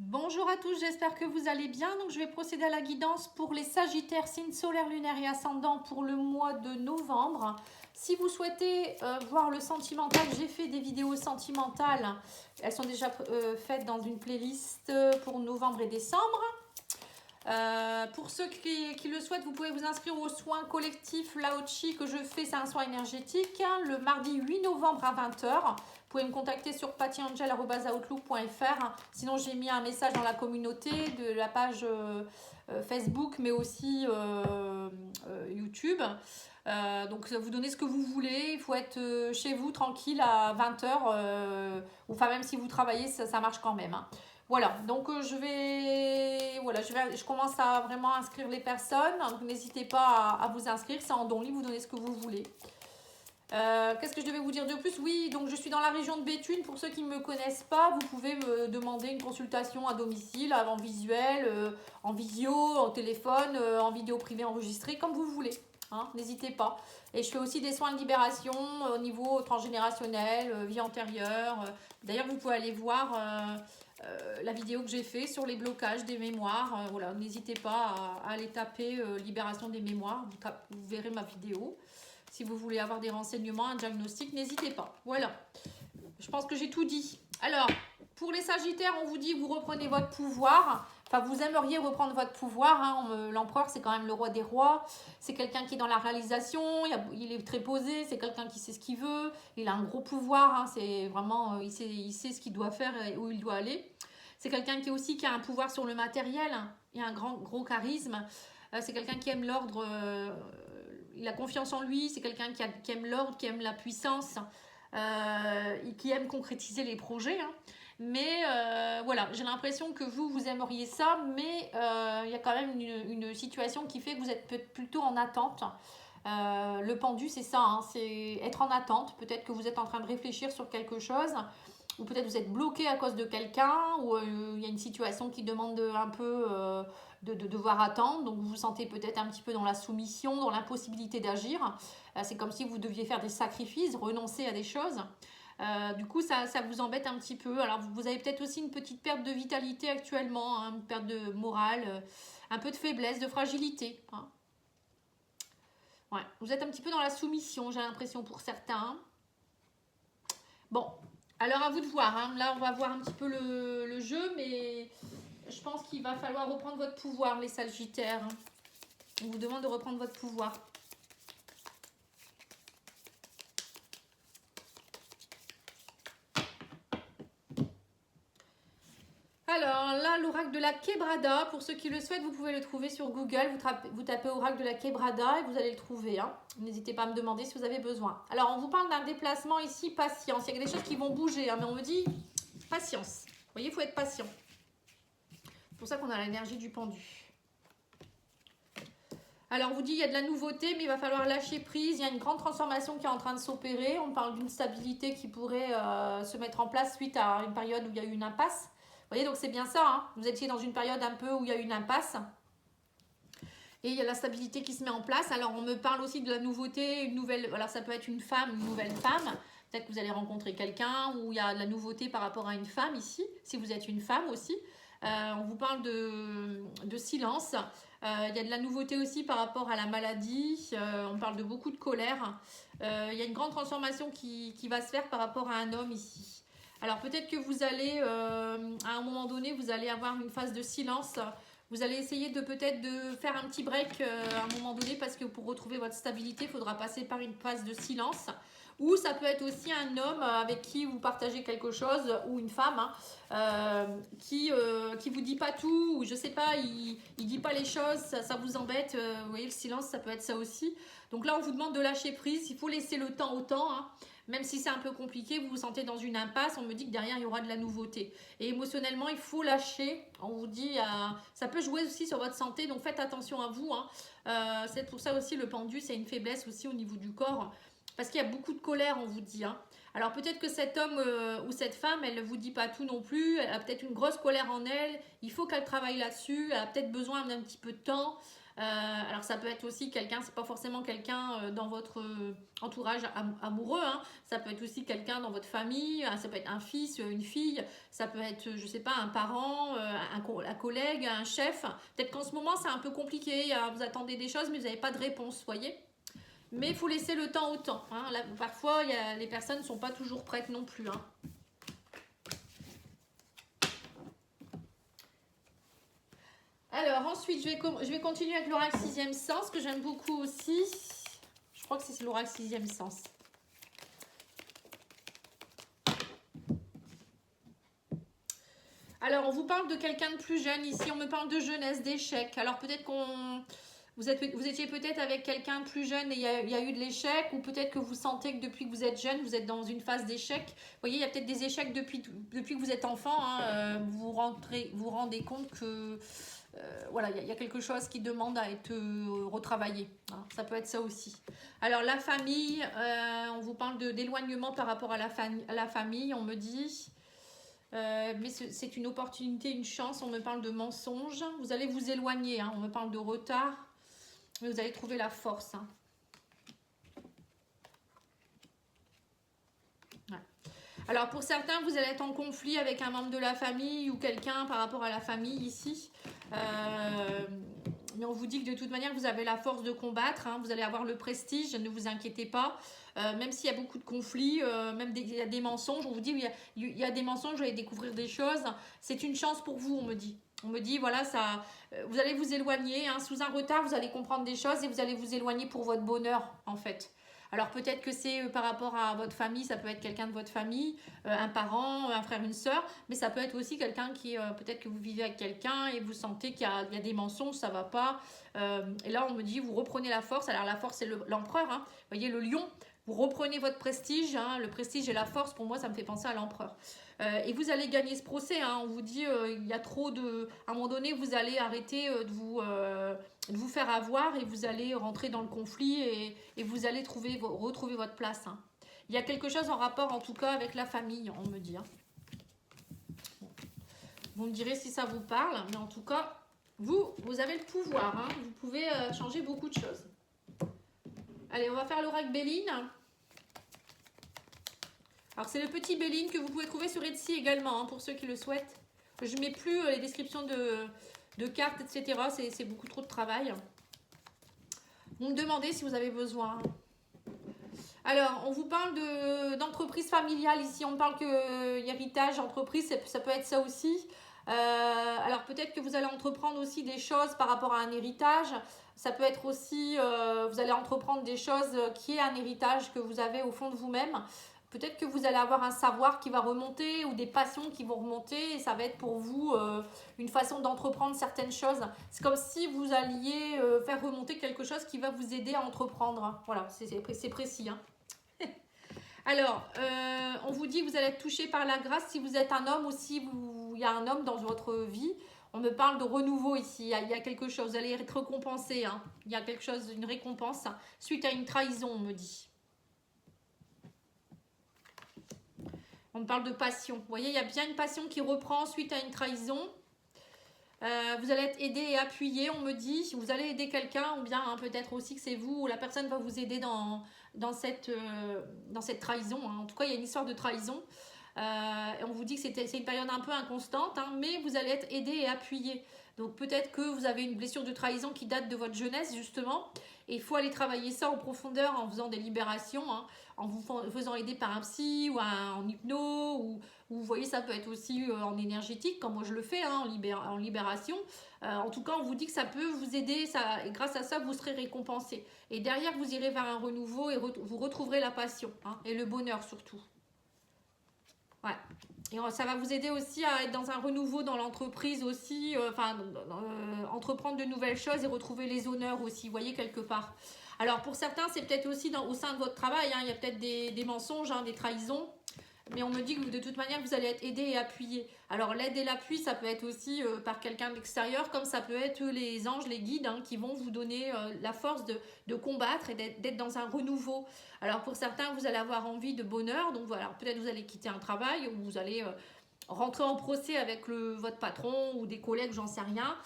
Bonjour à tous, j'espère que vous allez bien. Donc, je vais procéder à la guidance pour les Sagittaires, signes solaire, lunaire et ascendant pour le mois de novembre. Si vous souhaitez voir le sentimental, j'ai fait des vidéos sentimentales. Elles sont déjà faites dans une playlist pour novembre et décembre. Pour ceux qui le souhaitent, vous pouvez vous inscrire au soin collectif Laochi que je fais, c'est un soin énergétique, le mardi 8 novembre à 20 h. Vous pouvez me contacter sur pattyangel@outlook.fr. Sinon, j'ai mis un message dans la communauté de la page Facebook, mais aussi YouTube. Donc, vous donnez ce que vous voulez. Il faut être chez vous tranquille à 20 h. Enfin, même si vous travaillez, ça marche quand même, hein. Voilà, donc je commence à vraiment inscrire les personnes. Donc n'hésitez pas à vous inscrire, c'est en don libre, vous donnez ce que vous voulez. Qu'est-ce que je devais vous dire de plus? Oui, donc je suis dans la région de Béthune. Pour ceux qui ne me connaissent pas, vous pouvez me demander une consultation à domicile, en visuel, en visio, en téléphone, en vidéo privée enregistrée, comme vous voulez, hein, n'hésitez pas. Et je fais aussi des soins de libération au niveau transgénérationnel, vie antérieure. D'ailleurs, vous pouvez aller voir la vidéo que j'ai fait sur les blocages des mémoires. Voilà, n'hésitez pas à aller taper libération des mémoires. Vous verrez ma vidéo. Si vous voulez avoir des renseignements, un diagnostic, n'hésitez pas. Voilà, je pense que j'ai tout dit. Alors, pour les Sagittaires, on vous dit vous reprenez votre pouvoir. Enfin, vous aimeriez reprendre votre pouvoir, hein. L'empereur, c'est quand même le roi des rois. C'est quelqu'un qui est dans la réalisation. Il est très posé. C'est quelqu'un qui sait ce qu'il veut. Il a un gros pouvoir, hein. C'est vraiment, il sait ce qu'il doit faire et où il doit aller. C'est quelqu'un qui a un pouvoir sur le matériel. Il a un gros charisme. C'est quelqu'un qui aime l'ordre. Il a confiance en lui. C'est quelqu'un qui aime l'ordre, qui aime la puissance. Qui aime concrétiser les projets, hein. Mais voilà, j'ai l'impression que vous aimeriez ça, mais il y a quand même une situation qui fait que vous êtes plutôt en attente. Le pendu, c'est ça, hein, c'est être en attente. Peut-être que vous êtes en train de réfléchir sur quelque chose, ou peut-être vous êtes bloqué à cause de quelqu'un, ou il y a une situation qui demande un peu de devoir attendre, donc vous vous sentez peut-être un petit peu dans la soumission, dans l'impossibilité d'agir. C'est comme si vous deviez faire des sacrifices, renoncer à des choses. Du coup, ça vous embête un petit peu. Alors, vous avez peut-être aussi une petite perte de vitalité actuellement, hein, une perte de morale, un peu de faiblesse, de fragilité, hein. Ouais, vous êtes un petit peu dans la soumission, j'ai l'impression, pour certains. Bon, alors à vous de voir, hein. Là, on va voir un petit peu le jeu, mais je pense qu'il va falloir reprendre votre pouvoir, les Sagittaires, hein. On vous demande de reprendre votre pouvoir. Alors là, l'oracle de la Quebrada, pour ceux qui le souhaitent, vous pouvez le trouver sur Google. Vous tapez oracle de la Quebrada et vous allez le trouver, hein. N'hésitez pas à me demander si vous avez besoin. Alors, on vous parle d'un déplacement ici, patience. Il y a des choses qui vont bouger, hein, mais on me dit patience. Vous voyez, il faut être patient. C'est pour ça qu'on a l'énergie du pendu. Alors, on vous dit il y a de la nouveauté, mais il va falloir lâcher prise. Il y a une grande transformation qui est en train de s'opérer. On parle d'une stabilité qui pourrait se mettre en place suite à une période où il y a eu une impasse. Vous voyez, donc c'est bien ça, hein. Vous étiez dans une période un peu où il y a eu une impasse. Et il y a la stabilité qui se met en place. Alors, on me parle aussi de la nouveauté, une nouvelle... Alors, ça peut être une femme, une nouvelle femme. Peut-être que vous allez rencontrer quelqu'un où il y a de la nouveauté par rapport à une femme ici, si vous êtes une femme aussi. On vous parle de silence. Il y a de la nouveauté aussi par rapport à la maladie. On parle de beaucoup de colère. Il y a une grande transformation qui va se faire par rapport à un homme ici. Alors peut-être que vous allez, à un moment donné, vous allez avoir une phase de silence. Vous allez essayer de peut-être de faire un petit break à un moment donné parce que pour retrouver votre stabilité, il faudra passer par une phase de silence. Ou ça peut être aussi un homme avec qui vous partagez quelque chose, ou une femme, hein, qui vous dit pas tout, ou je sais pas, il dit pas les choses, ça vous embête. Vous voyez, le silence, ça peut être ça aussi. Donc là, on vous demande de lâcher prise. Il faut laisser le temps au temps, hein. Même si c'est un peu compliqué, vous vous sentez dans une impasse, on me dit que derrière, il y aura de la nouveauté. Et émotionnellement, il faut lâcher. On vous dit, ça peut jouer aussi sur votre santé, donc faites attention à vous, hein. C'est pour ça aussi, le pendu, c'est une faiblesse aussi au niveau du corps. Parce qu'il y a beaucoup de colère, on vous dit, hein. Alors peut-être que cet homme ou cette femme, elle ne vous dit pas tout non plus. Elle a peut-être une grosse colère en elle. Il faut qu'elle travaille là-dessus. Elle a peut-être besoin d'un petit peu de temps. Alors ça peut être aussi quelqu'un, c'est pas forcément quelqu'un dans votre entourage amoureux, hein. Ça peut être aussi quelqu'un dans votre famille, ça peut être un fils, une fille, ça peut être, je sais pas, un parent, un collègue, un chef. Peut-être qu'en ce moment c'est un peu compliqué, vous attendez des choses mais vous n'avez pas de réponse, voyez. Mais il faut laisser le temps au temps, hein. Là, parfois les personnes ne sont pas toujours prêtes non plus, hein. Alors ensuite, je vais continuer avec l'oracle sixième sens, que j'aime beaucoup aussi. Je crois que c'est l'oracle sixième sens. Alors, on vous parle de quelqu'un de plus jeune ici. On me parle de jeunesse, d'échec. Alors, peut-être vous étiez peut-être avec quelqu'un de plus jeune et il y a eu de l'échec, ou peut-être que vous sentez que depuis que vous êtes jeune, vous êtes dans une phase d'échec. Vous voyez, il y a peut-être des échecs depuis que vous êtes enfant, hein. Vous vous rendez compte que voilà, il y a quelque chose qui demande à être retravaillé, hein. Ça peut être ça aussi. Alors, la famille, on vous parle d'éloignement par rapport à la famille, on me dit. Mais c'est une opportunité, une chance. On me parle de mensonges. Vous allez vous éloigner, hein. On me parle de retard. Mais vous allez trouver la force, hein. Ouais. Alors pour certains, vous allez être en conflit avec un membre de la famille ou quelqu'un par rapport à la famille ici. Mais on vous dit que de toute manière, vous avez la force de combattre, hein. Vous allez avoir le prestige, ne vous inquiétez pas. Même s'il y a beaucoup de conflits, il y a des mensonges, on vous dit il y a des mensonges, vous allez découvrir des choses. C'est une chance pour vous, on me dit. On me dit, voilà, vous allez vous éloigner, hein. Sous un retard, vous allez comprendre des choses et vous allez vous éloigner pour votre bonheur, en fait. Alors peut-être que c'est par rapport à votre famille, ça peut être quelqu'un de votre famille, un parent, un frère, une sœur, mais ça peut être aussi quelqu'un qui, peut-être que vous vivez avec quelqu'un et vous sentez qu'il y a des mensonges, ça va pas. Et là on me dit, vous reprenez la force. Alors la force c'est l'empereur, hein. Vous voyez le lion, vous reprenez votre prestige, hein. Le prestige et la force, pour moi ça me fait penser à l'empereur. Et vous allez gagner ce procès, hein. On vous dit, il y a trop de... À un moment donné, vous allez arrêter de vous faire avoir et vous allez rentrer dans le conflit et vous allez retrouver votre place, hein. Il y a quelque chose en rapport, en tout cas, avec la famille, on me dit, hein. Vous me direz si ça vous parle, mais en tout cas, vous avez le pouvoir, hein. Vous pouvez changer beaucoup de choses. Allez, on va faire l'oracle Béline. Alors, c'est le petit Béline que vous pouvez trouver sur Etsy également, hein, pour ceux qui le souhaitent. Je ne mets plus les descriptions de cartes, etc. C'est beaucoup trop de travail. Vous me demandez si vous avez besoin. Alors, on vous parle d'entreprise familiale ici. On parle que héritage, entreprise, ça peut être ça aussi. Alors, peut-être que vous allez entreprendre aussi des choses par rapport à un héritage. Ça peut être aussi, vous allez entreprendre des choses qui est un héritage que vous avez au fond de vous-même. Peut-être que vous allez avoir un savoir qui va remonter ou des passions qui vont remonter et ça va être pour vous une façon d'entreprendre certaines choses. C'est comme si vous alliez faire remonter quelque chose qui va vous aider à entreprendre. Voilà, c'est précis, hein. Alors, on vous dit que vous allez être touché par la grâce si vous êtes un homme ou si il y a un homme dans votre vie. On me parle de renouveau ici. Il y a quelque chose, vous allez être récompensé, hein. Il y a quelque chose, une récompense suite à une trahison, on me dit. On me parle de passion. Vous voyez, il y a bien une passion qui reprend suite à une trahison. Vous allez être aidé et appuyé, on me dit. Vous allez aider quelqu'un, ou bien hein, peut-être aussi que c'est vous, ou la personne va vous aider dans cette trahison, hein. En tout cas, il y a une histoire de trahison. Et on vous dit que c'est une période un peu inconstante, hein, mais vous allez être aidé et appuyé. Donc peut-être que vous avez une blessure de trahison qui date de votre jeunesse, justement. Et il faut aller travailler ça en profondeur en faisant des libérations, hein, en vous faisant aider par un psy ou en hypno, ou vous voyez, ça peut être aussi en énergétique, comme moi je le fais, hein, en libération. En tout cas, on vous dit que ça peut vous aider, et grâce à ça, vous serez récompensé. Et derrière, vous irez vers un renouveau et vous retrouverez la passion, hein, et le bonheur surtout. Ouais. Et ça va vous aider aussi à être dans un renouveau dans l'entreprise aussi, entreprendre de nouvelles choses et retrouver les honneurs aussi, vous voyez, quelque part. Alors pour certains, c'est peut-être aussi au sein de votre travail, hein, il y a peut-être des mensonges, hein, des trahisons. Mais on me dit que de toute manière, vous allez être aidé et appuyé. Alors l'aide et l'appui, ça peut être aussi par quelqu'un d'extérieur, comme ça peut être les anges, les guides, hein, qui vont vous donner la force de combattre et d'être dans un renouveau. Alors pour certains, vous allez avoir envie de bonheur, donc voilà, peut-être vous allez quitter un travail ou vous allez rentrer en procès avec votre patron ou des collègues, j'en sais rien.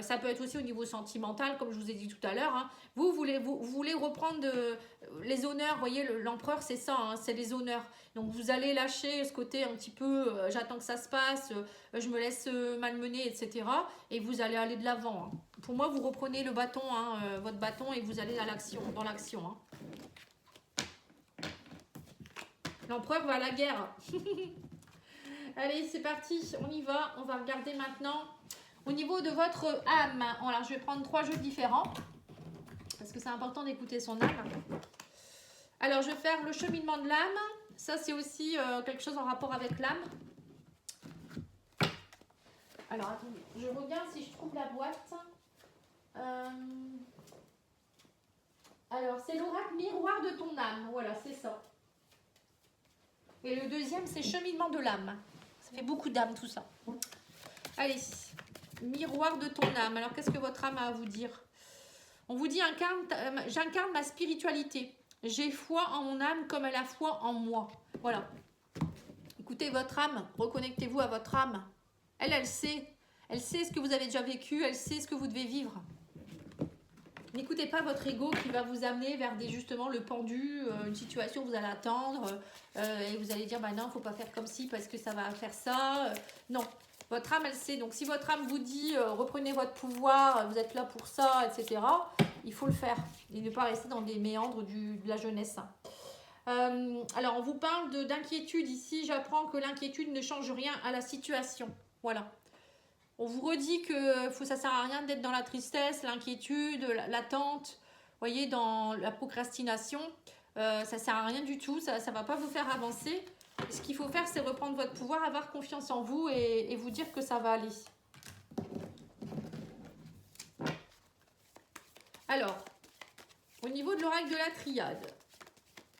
Ça peut être aussi au niveau sentimental, comme je vous ai dit tout à l'heure. Hein. Vous voulez reprendre les honneurs. Vous voyez, l'empereur, c'est ça, hein, c'est les honneurs. Donc, vous allez lâcher ce côté un petit peu, j'attends que ça se passe, je me laisse malmener, etc. Et vous allez aller de l'avant. Hein. Pour moi, vous reprenez le bâton, hein, votre bâton, et vous allez à l'action, dans l'action. Hein. L'empereur va à la guerre. Allez, c'est parti, on y va. On va regarder maintenant au niveau de votre âme. Alors, je vais prendre 3 jeux différents parce que c'est important d'écouter son âme. Alors, je vais faire le cheminement de l'âme. Ça, c'est aussi quelque chose en rapport avec l'âme. Alors, attendez, je regarde si je trouve la boîte. Alors, c'est l'oracle miroir de ton âme. Voilà, c'est ça. Et le deuxième, c'est cheminement de l'âme. Ça fait beaucoup d'âme, tout ça. Allez, miroir de ton âme. Alors, qu'est-ce que votre âme a à vous dire? On vous dit, j'incarne ma spiritualité. J'ai foi en mon âme comme elle a foi en moi. Voilà. Écoutez votre âme. Reconnectez-vous à votre âme. Elle sait. Elle sait ce que vous avez déjà vécu. Elle sait ce que vous devez vivre. N'écoutez pas votre ego qui va vous amener vers justement le pendu, une situation où vous allez attendre et vous allez dire bah non, il ne faut pas faire comme ci parce que ça va faire ça. Non, votre âme, elle sait. Donc si votre âme vous dit reprenez votre pouvoir, vous êtes là pour ça, etc., il faut le faire et ne pas rester dans des méandres de la jeunesse. Alors on vous parle d'inquiétude ici. J'apprends que l'inquiétude ne change rien à la situation. Voilà. On vous redit que ça ne sert à rien d'être dans la tristesse, l'inquiétude, l'attente, voyez, dans la procrastination. Ça ne sert à rien du tout, ça ne va pas vous faire avancer. Ce qu'il faut faire, c'est reprendre votre pouvoir, avoir confiance en vous et vous dire que ça va aller. Alors, au niveau de l'oracle de la triade,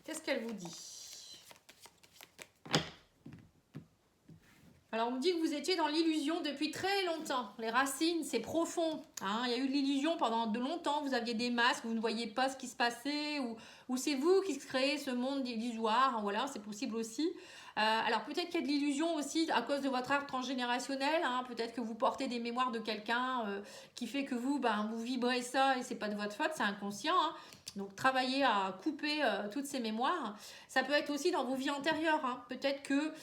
qu'est-ce qu'elle vous dit ? Alors, on me dit que vous étiez dans l'illusion depuis très longtemps. Les racines, c'est profond. Hein. Il y a eu de l'illusion pendant de longtemps. Vous aviez des masques, vous ne voyiez pas ce qui se passait. Ou c'est vous qui créez ce monde illusoire. Voilà, c'est possible aussi. Alors, peut-être qu'il y a de l'illusion aussi à cause de votre arbre transgénérationnel. Hein. Peut-être que vous portez des mémoires de quelqu'un qui fait que vous vibrez ça et c'est pas de votre faute, c'est inconscient. Hein. Donc, travailler à couper toutes ces mémoires. Ça peut être aussi dans vos vies antérieures. Hein. Peut-être que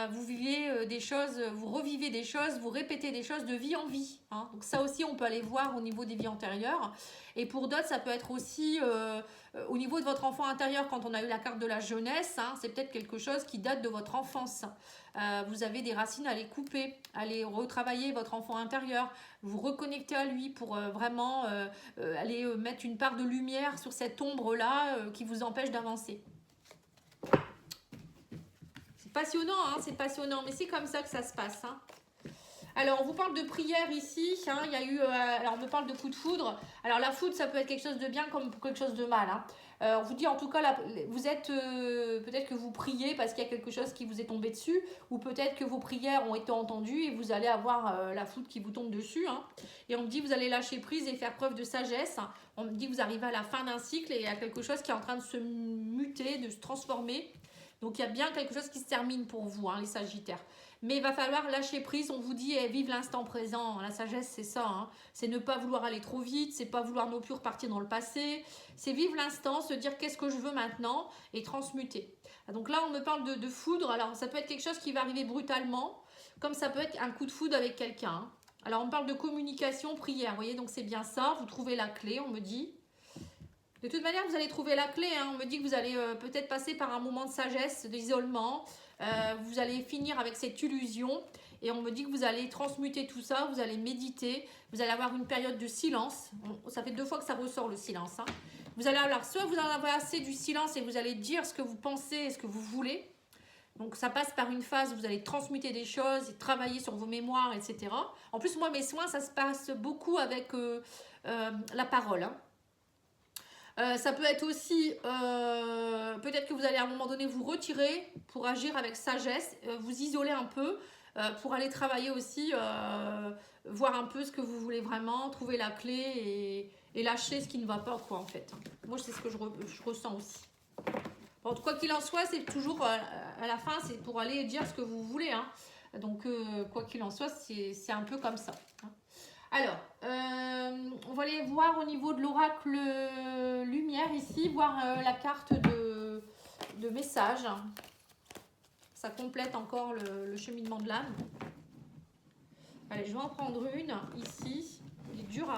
vous viviez des choses, vous revivez des choses, vous répétez des choses de vie en vie. Hein. Donc, ça aussi, on peut aller voir au niveau des vies antérieures. Et pour d'autres, ça peut être aussi au niveau de votre enfant intérieur, quand on a eu la carte de la jeunesse. Hein, c'est peut-être quelque chose qui date de votre enfance. Vous avez des racines à les couper, à les retravailler votre enfant intérieur, vous reconnecter à lui pour vraiment aller mettre une part de lumière sur cette ombre-là qui vous empêche d'avancer. C'est passionnant, hein, c'est passionnant, mais c'est comme ça que ça se passe. Hein. Alors, on vous parle de prière ici. Hein, il y a eu, alors, on me parle de coup de foudre. Alors, la foudre, ça peut être quelque chose de bien comme quelque chose de mal. Hein. On vous dit en tout cas, là, vous êtes peut-être que vous priez parce qu'il y a quelque chose qui vous est tombé dessus, ou peut-être que vos prières ont été entendues et vous allez avoir la foudre qui vous tombe dessus. Hein. Et on me dit que vous allez lâcher prise et faire preuve de sagesse. On me dit que vous arrivez à la fin d'un cycle et il y a quelque chose qui est en train de se muter, de se transformer. Donc, il y a bien quelque chose qui se termine pour vous, hein, les Sagittaires. Mais il va falloir lâcher prise. On vous dit vive l'instant présent. La sagesse, c'est ça. Hein. C'est ne pas vouloir aller trop vite. C'est pas vouloir non plus repartir dans le passé. C'est vivre l'instant, se dire qu'est-ce que je veux maintenant et transmuter. Donc là, on me parle de foudre. Alors, ça peut être quelque chose qui va arriver brutalement, comme ça peut être un coup de foudre avec quelqu'un. Hein. Alors, on parle de communication, prière. Vous voyez, donc c'est bien ça. Vous trouvez la clé, on me dit. De toute manière, vous allez trouver la clé. Hein. On me dit que vous allez peut-être passer par un moment de sagesse, d'isolement. Vous allez finir avec cette illusion. Et on me dit que vous allez transmuter tout ça. Vous allez méditer. Vous allez avoir une période de silence. Ça fait 2 fois que ça ressort, le silence. Hein. Vous allez avoir, soit vous en avez assez du silence et vous allez dire ce que vous pensez et ce que vous voulez. Donc ça passe par une phase où vous allez transmuter des choses et travailler sur vos mémoires, etc. En plus, moi, mes soins, ça se passe beaucoup avec la parole. Hein. Ça peut être aussi, peut-être que vous allez à un moment donné vous retirer pour agir avec sagesse, vous isoler un peu pour aller travailler aussi, voir un peu ce que vous voulez vraiment, trouver la clé et lâcher ce qui ne va pas, quoi, en fait. Moi, c'est ce que je ressens aussi. Bon, quoi qu'il en soit, c'est toujours, à la fin, c'est pour aller dire ce que vous voulez. Hein. Donc, quoi qu'il en soit, c'est un peu comme ça. Hein. Alors, on va aller voir au niveau de l'oracle lumière ici, voir la carte de message. Ça complète encore le cheminement de l'âme. Allez, je vais en prendre une ici. Il est dur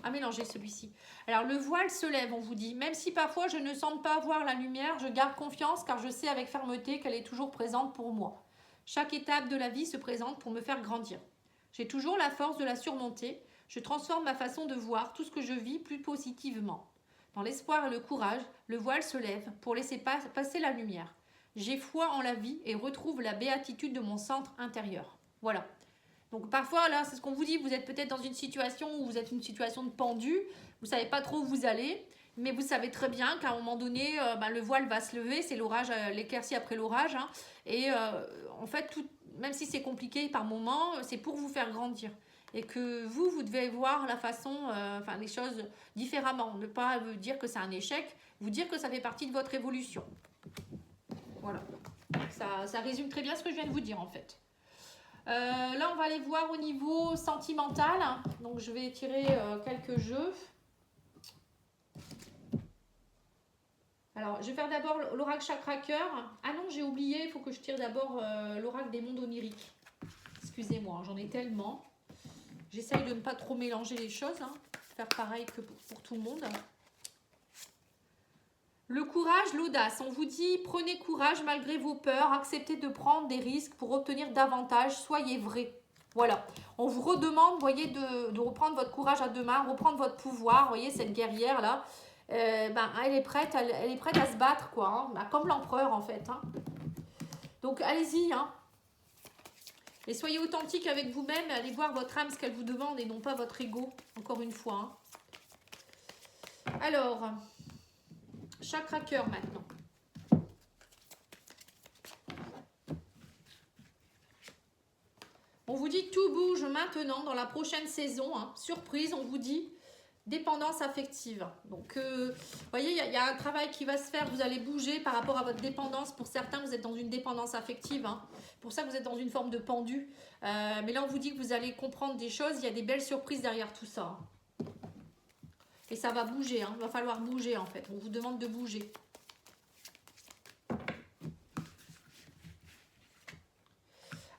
à mélanger celui-ci. Alors, le voile se lève, on vous dit. Même si parfois je ne sens pas voir la lumière, je garde confiance car je sais avec fermeté qu'elle est toujours présente pour moi. Chaque étape de la vie se présente pour me faire grandir. J'ai toujours la force de la surmonter. Je transforme ma façon de voir tout ce que je vis plus positivement. Dans l'espoir et le courage, le voile se lève pour laisser passer la lumière. J'ai foi en la vie et retrouve la béatitude de mon centre intérieur. Voilà. Donc parfois, là, c'est ce qu'on vous dit, vous êtes peut-être dans une situation où vous êtes une situation de pendu, vous ne savez pas trop où vous allez, mais vous savez très bien qu'à un moment donné, le voile va se lever, c'est l'orage, l'éclaircie après l'orage, hein, et en fait, même si c'est compliqué par moments, c'est pour vous faire grandir. Et que vous devez voir la façon, les choses différemment. Ne pas dire que c'est un échec, vous dire que ça fait partie de votre évolution. Voilà. Ça résume très bien ce que je viens de vous dire en fait. Là, on va aller voir au niveau sentimental. Donc, je vais tirer quelques jeux. Alors, je vais faire d'abord l'oracle chakra cœur. Ah non, j'ai oublié, il faut que je tire d'abord l'oracle des mondes oniriques. Excusez-moi, j'en ai tellement. J'essaye de ne pas trop mélanger les choses. Hein. Faire pareil que pour tout le monde. Le courage, l'audace. On vous dit, prenez courage malgré vos peurs, acceptez de prendre des risques pour obtenir davantage, soyez vrai. Voilà. On vous redemande, voyez, de reprendre votre courage à deux mains, reprendre votre pouvoir. Vous voyez, cette guerrière-là, elle est prête à se battre, quoi. Hein, comme l'empereur, en fait. Hein. Donc, allez-y. Hein. Et soyez authentique avec vous-même. Allez voir votre âme, ce qu'elle vous demande, et non pas votre ego, encore une fois. Hein. Alors... Chakra cœur maintenant. On vous dit tout bouge maintenant dans la prochaine saison. Hein. Surprise, on vous dit dépendance affective. Donc, vous voyez, il y a un travail qui va se faire. Vous allez bouger par rapport à votre dépendance. Pour certains, vous êtes dans une dépendance affective. Hein. Pour ça, vous êtes dans une forme de pendu. Mais là, on vous dit que vous allez comprendre des choses. Il y a des belles surprises derrière tout ça. Hein. Et ça va bouger. Hein. Il va falloir bouger, en fait. On vous demande de bouger.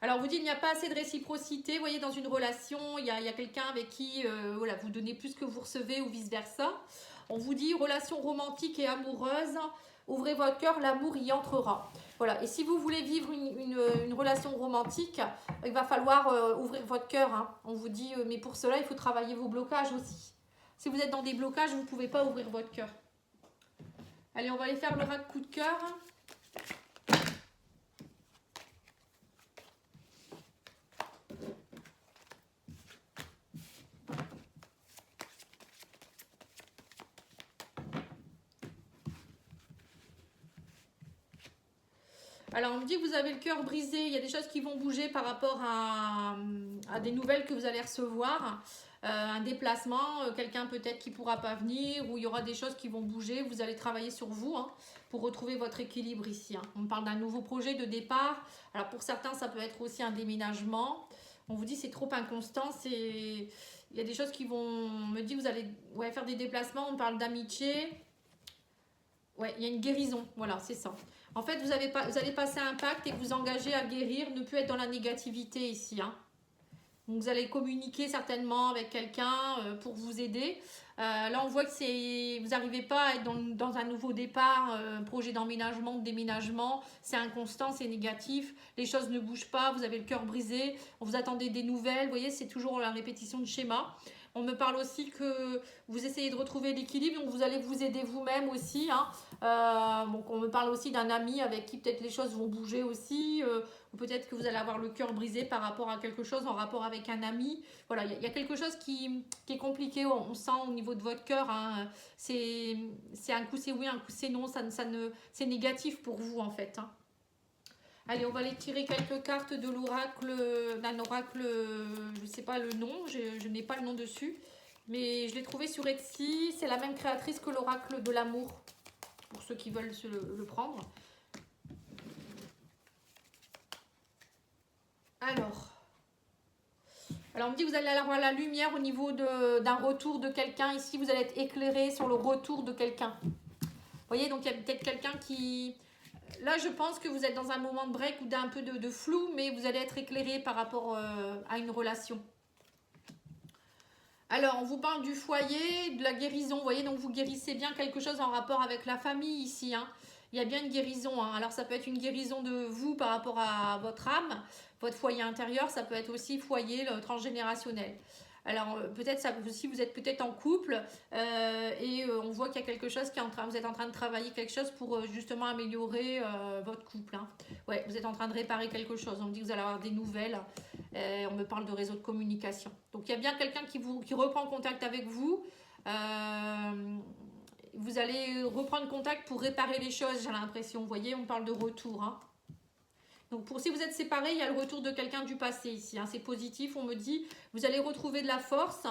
Alors, vous dites, il n'y a pas assez de réciprocité. Vous voyez, dans une relation, il y a quelqu'un avec qui voilà, vous donnez plus que vous recevez ou vice-versa. On vous dit, relation romantique et amoureuse, ouvrez votre cœur, l'amour y entrera. Voilà. Et si vous voulez vivre une relation romantique, il va falloir ouvrir votre cœur. Hein. On vous dit, mais pour cela, il faut travailler vos blocages aussi. Si vous êtes dans des blocages, vous ne pouvez pas ouvrir votre cœur. Allez, on va aller faire l'oracle coup de cœur. Alors, on me dit que vous avez le cœur brisé. Il y a des choses qui vont bouger par rapport à des nouvelles que vous allez recevoir. Un déplacement, quelqu'un peut-être qui ne pourra pas venir, ou il y aura des choses qui vont bouger. Vous allez travailler sur vous hein, pour retrouver votre équilibre ici. Hein. On parle d'un nouveau projet de départ. Alors, pour certains, ça peut être aussi un déménagement. On vous dit c'est trop inconstant. Il y a des choses qui vont... On me dit vous allez faire des déplacements. On parle d'amitié. Ouais, il y a une guérison. Voilà, c'est ça. En fait, vous allez passer un pacte et vous engager à guérir, ne plus être dans la négativité ici. Hein. Donc, vous allez communiquer certainement avec quelqu'un pour vous aider. Là, on voit que vous n'arrivez pas à être dans un nouveau départ, projet d'emménagement, de déménagement. C'est inconstant, c'est négatif. Les choses ne bougent pas, vous avez le cœur brisé. Vous attendez des nouvelles. Vous voyez, c'est toujours la répétition de schéma. On me parle aussi que vous essayez de retrouver l'équilibre, donc vous allez vous aider vous-même aussi. Hein. Donc on me parle aussi d'un ami avec qui peut-être les choses vont bouger aussi. Ou peut-être que vous allez avoir le cœur brisé par rapport à quelque chose, en rapport avec un ami. Voilà, il y a quelque chose qui est compliqué, on sent au niveau de votre cœur. Hein. C'est un coup c'est oui, un coup c'est non, c'est négatif pour vous en fait. Hein. Allez, on va aller tirer quelques cartes de l'oracle, d'un oracle, je ne sais pas le nom, je n'ai pas le nom dessus. Mais je l'ai trouvé sur Etsy, c'est la même créatrice que l'oracle de l'amour, pour ceux qui veulent le prendre. Alors, on me dit que vous allez avoir la lumière au niveau d'un retour de quelqu'un. Ici, vous allez être éclairé sur le retour de quelqu'un. Vous voyez, donc il y a peut-être quelqu'un qui... Là, je pense que vous êtes dans un moment de break ou d'un peu de flou, mais vous allez être éclairé par rapport à une relation. Alors, on vous parle du foyer, de la guérison. Vous voyez, donc vous guérissez bien quelque chose en rapport avec la famille ici. Hein. Il y a bien une guérison. Hein. Alors, ça peut être une guérison de vous par rapport à votre âme, votre foyer intérieur. Ça peut être aussi foyer transgénérationnel. Alors, peut-être ça aussi, vous êtes peut-être en couple et on voit qu'il y a quelque chose qui est en train, vous êtes en train de travailler quelque chose pour justement améliorer votre couple. Hein. Ouais, vous êtes en train de réparer quelque chose. On me dit que vous allez avoir des nouvelles. On me parle de réseau de communication. Donc, il y a bien quelqu'un qui reprend contact avec vous. Vous allez reprendre contact pour réparer les choses, j'ai l'impression. Vous voyez, on parle de retour. Hein. Donc, si vous êtes séparés, il y a le retour de quelqu'un du passé ici. Hein. C'est positif. On me dit, vous allez retrouver de la force.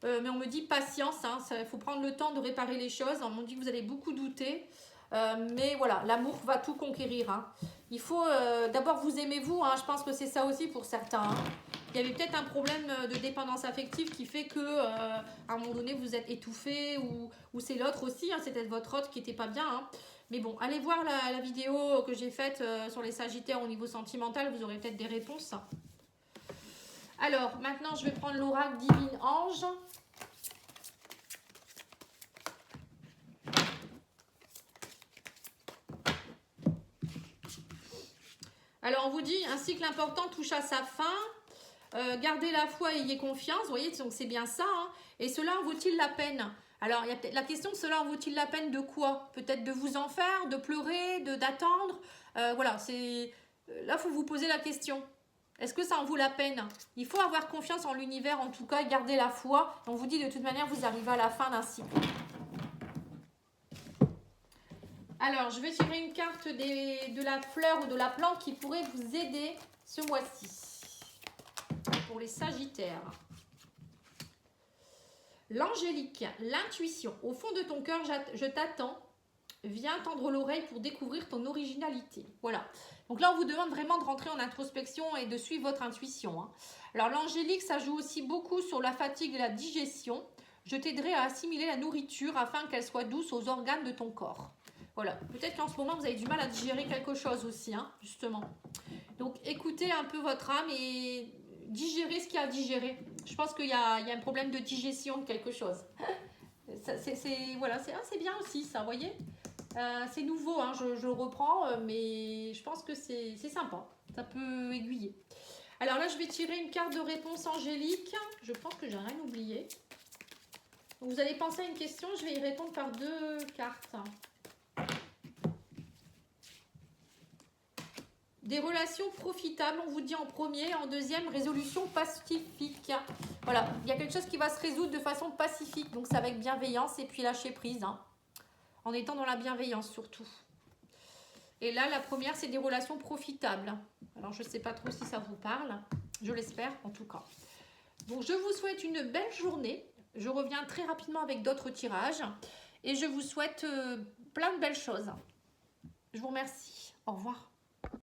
Mais on me dit patience. Il faut prendre le temps de réparer les choses. On me dit que vous allez beaucoup douter. Mais voilà, l'amour va tout conquérir. Hein. Il faut d'abord vous aimer vous. Hein. Je pense que c'est ça aussi pour certains. Hein. Il y avait peut-être un problème de dépendance affective qui fait que à un moment donné vous êtes étouffé ou c'est l'autre aussi. Hein. C'est peut-être votre autre qui n'était pas bien. Hein. Mais bon, allez voir la vidéo que j'ai faite sur les Sagittaires au niveau sentimental. Vous aurez peut-être des réponses. Alors, maintenant, je vais prendre l'oracle Divine Ange. Alors, on vous dit, un cycle important touche à sa fin. Gardez la foi et ayez confiance. Vous voyez, donc c'est bien ça. Hein. Et cela en vaut-il la peine? Alors, il y a peut-être la question, cela en vaut-il la peine de quoi? Peut-être de vous en faire, de pleurer, d'attendre. Voilà, c'est... Là, il faut vous poser la question. Est-ce que ça en vaut la peine? Il faut avoir confiance en l'univers, en tout cas, et garder la foi. On vous dit, de toute manière, vous arrivez à la fin d'un cycle. Alors, je vais tirer une carte de la fleur ou de la plante qui pourrait vous aider ce mois-ci. Pour les Sagittaires. L'angélique, l'intuition. Au fond de ton cœur, je t'attends. Viens tendre l'oreille pour découvrir ton originalité. Voilà. Donc là, on vous demande vraiment de rentrer en introspection et de suivre votre intuition. Hein. Alors, l'angélique, ça joue aussi beaucoup sur la fatigue et la digestion. Je t'aiderai à assimiler la nourriture afin qu'elle soit douce aux organes de ton corps. Voilà. Peut-être qu'en ce moment, vous avez du mal à digérer quelque chose aussi, hein, justement. Donc, écoutez un peu votre âme et digérez ce qu'il y a à digérer. Je pense qu'il y a un problème de digestion de quelque chose. Voilà, c'est bien aussi, ça, vous voyez. C'est nouveau, hein, je reprends, mais je pense que c'est sympa. Ça peut aiguiller. Alors là, je vais tirer une carte de réponse angélique. Je pense que j'ai rien oublié. Donc, vous allez penser à une question, je vais y répondre par 2 cartes. Des relations profitables, on vous dit en premier. En deuxième, résolution pacifique. Voilà, il y a quelque chose qui va se résoudre de façon pacifique. Donc, c'est avec bienveillance et puis lâcher prise. Hein, en étant dans la bienveillance surtout. Et là, la première, c'est des relations profitables. Alors, je ne sais pas trop si ça vous parle. Je l'espère, en tout cas. Donc, je vous souhaite une belle journée. Je reviens très rapidement avec d'autres tirages. Et je vous souhaite plein de belles choses. Je vous remercie. Au revoir.